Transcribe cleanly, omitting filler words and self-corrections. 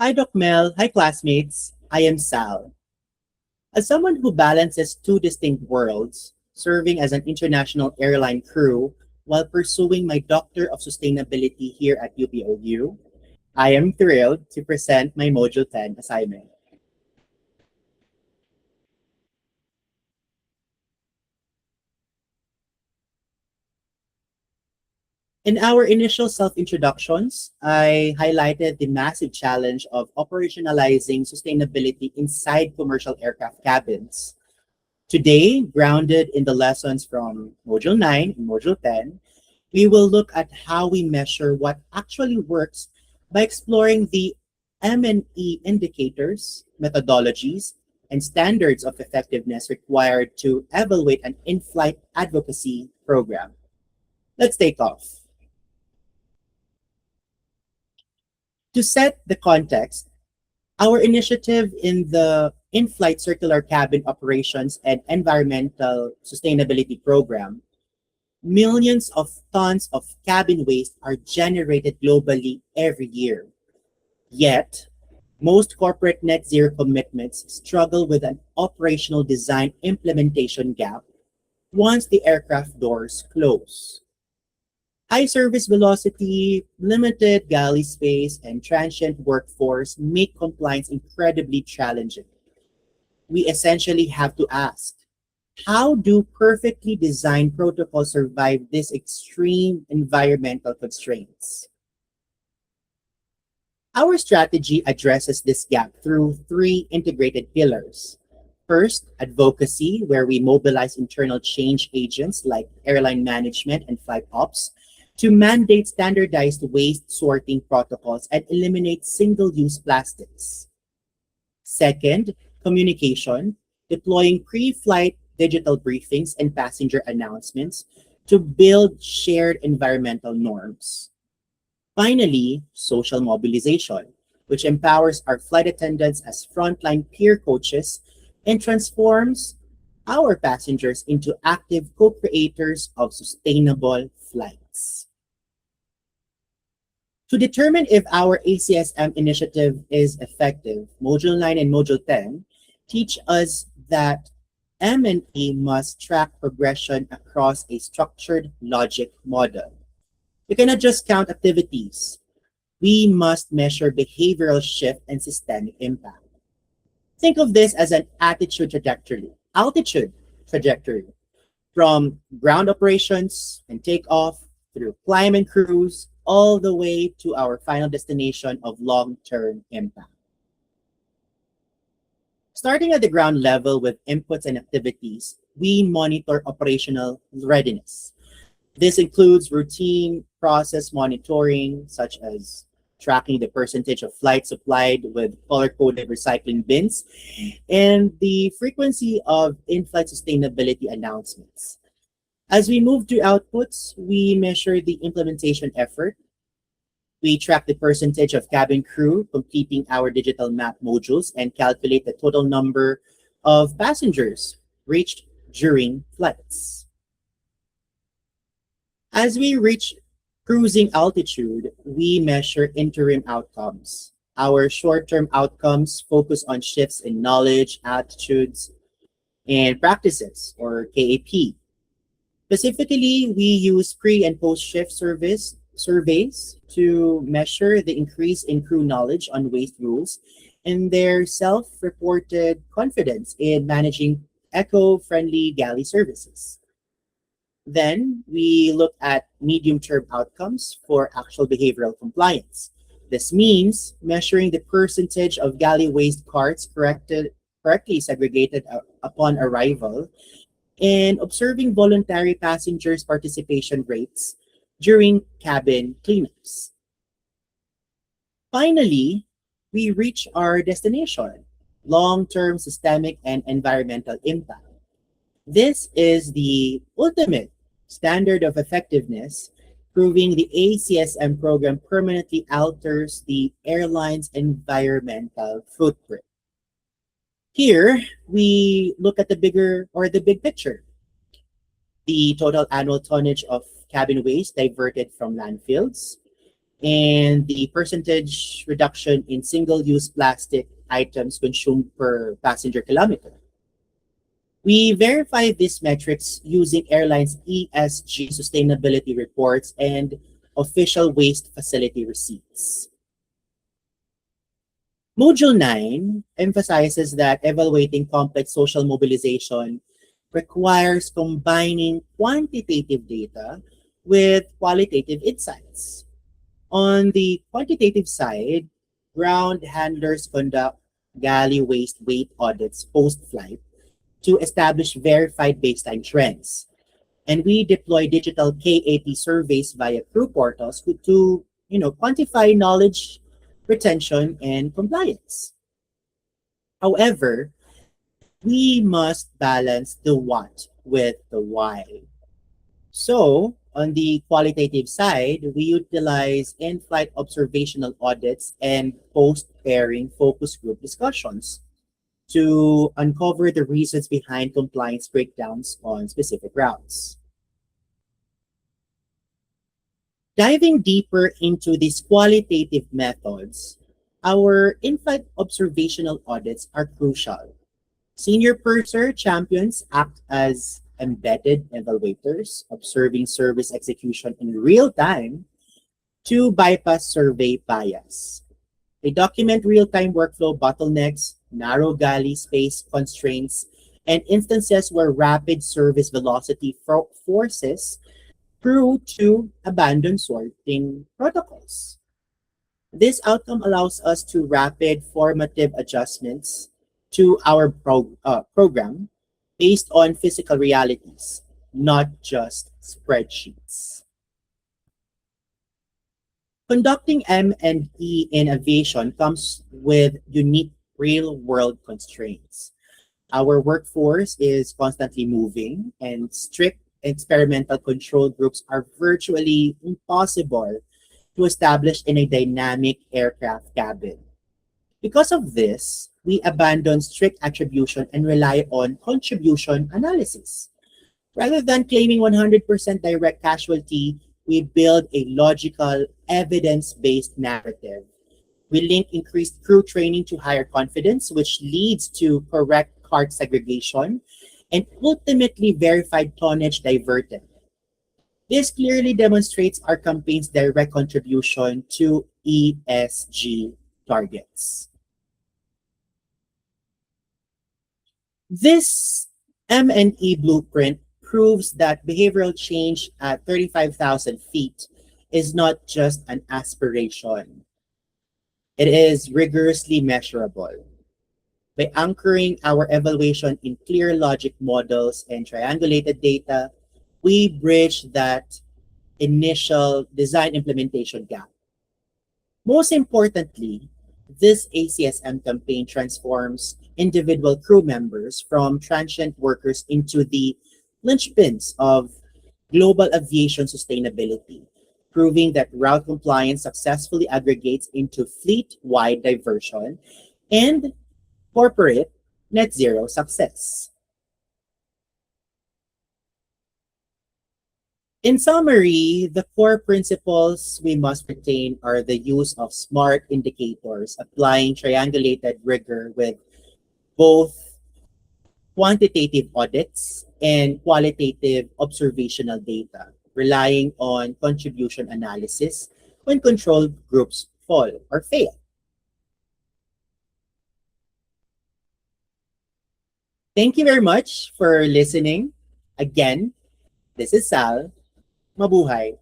Hi, Doc Mel. Hi, classmates. I am Sal. As someone who balances two distinct worlds, serving as an international airline crew while pursuing my Doctor of Sustainability here at UPOU, I am thrilled to present my Module 10 assignment. In our initial self-introductions, I highlighted the massive challenge of operationalizing sustainability inside commercial aircraft cabins. Today, grounded in the lessons from Module 9 and Module 10, we will look at how we measure what actually works by exploring the M&E indicators, methodologies, and standards of effectiveness required to evaluate an in-flight advocacy program. Let's take off. To set the context, our initiative in the in-flight circular cabin operations and environmental sustainability program, millions of tons of cabin waste are generated globally every year. Yet, most corporate net zero commitments struggle with an operational design implementation gap once the aircraft doors close. High service velocity, limited galley space, and transient workforce make compliance incredibly challenging. We essentially have to ask, how do perfectly designed protocols survive these extreme environmental constraints? Our strategy addresses this gap through three integrated pillars. First, advocacy, where we mobilize internal change agents like airline management and flight ops to mandate standardized waste sorting protocols and eliminate single-use plastics. Second, communication, deploying pre-flight digital briefings and passenger announcements to build shared environmental norms. Finally, social mobilization, which empowers our flight attendants as frontline peer coaches and transforms our passengers into active co-creators of sustainable flights. To determine if our ACSM initiative is effective, Module 9 and Module 10 teach us that M&E must track progression across a structured logic model. We cannot just count activities. We must measure behavioral shift and systemic impact. Think of this as an altitude trajectory, from ground operations and takeoff through climb and cruise, all the way to our final destination of long-term impact. Starting at the ground level with inputs and activities, we monitor operational readiness. This includes routine process monitoring, such as tracking the percentage of flights supplied with color-coded recycling bins, and the frequency of in-flight sustainability announcements. As we move to outputs, we measure the implementation effort. We track the percentage of cabin crew completing our digital map modules and calculate the total number of passengers reached during flights. As we reach cruising altitude, we measure interim outcomes. Our short-term outcomes focus on shifts in knowledge, attitudes, and practices, or KAP. Specifically, we use pre- and post-shift surveys to measure the increase in crew knowledge on waste rules and their self-reported confidence in managing eco-friendly galley services. Then we look at medium-term outcomes for actual behavioral compliance. This means measuring the percentage of galley waste carts correctly segregated upon arrival and observing voluntary passengers' participation rates during cabin cleanups. Finally, we reach our destination, long-term systemic and environmental impact. This is the ultimate standard of effectiveness, proving the ACSM program permanently alters the airline's environmental footprint. Here, we look at the big picture. The total annual tonnage of cabin waste diverted from landfills, and the percentage reduction in single-use plastic items consumed per passenger kilometer. We verify these metrics using airlines' ESG sustainability reports and official waste facility receipts. Module 9 emphasizes that evaluating complex social mobilization requires combining quantitative data with qualitative insights. On the quantitative side, ground handlers conduct galley waste weight audits post-flight to establish verified baseline trends. And we deploy digital KAP surveys via crew portals to quantify knowledge, retention, and compliance. However, we must balance the what with the why. So, on the qualitative side, we utilize in-flight observational audits and post-pairing focus group discussions to uncover the reasons behind compliance breakdowns on specific routes. Diving deeper into these qualitative methods, our in-flight observational audits are crucial. Senior purser champions act as embedded evaluators, observing service execution in real time to bypass survey bias. They document real-time workflow bottlenecks, narrow galley space constraints, and instances where rapid service velocity forces crew to abandon sorting protocols. This outcome allows us to rapid formative adjustments to our program based on physical realities, not just spreadsheets. Conducting M&E in aviation comes with unique real-world constraints. Our workforce is constantly moving, and strict experimental control groups are virtually impossible to establish in a dynamic aircraft cabin. Because of this, we abandon strict attribution and rely on contribution analysis. Rather than claiming 100% direct casualty, we build a logical, evidence based narrative. We link increased crew training to higher confidence, which leads to correct cart segregation and ultimately verified tonnage diverted. This clearly demonstrates our campaign's direct contribution to ESG targets. This M&E blueprint proves that behavioral change at 35,000 feet is not just an aspiration. It is rigorously measurable. By anchoring our evaluation in clear logic models and triangulated data, we bridge that initial design implementation gap. Most importantly, this ACSM campaign transforms individual crew members from transient workers into the linchpins of global aviation sustainability, proving that route compliance successfully aggregates into fleet-wide diversion and corporate net zero success. In summary, the core principles we must retain are the use of smart indicators, applying triangulated rigor with both quantitative audits and qualitative observational data, relying on contribution analysis when control groups fall or fail. Thank you very much for listening. Again, this is Sal. Mabuhay.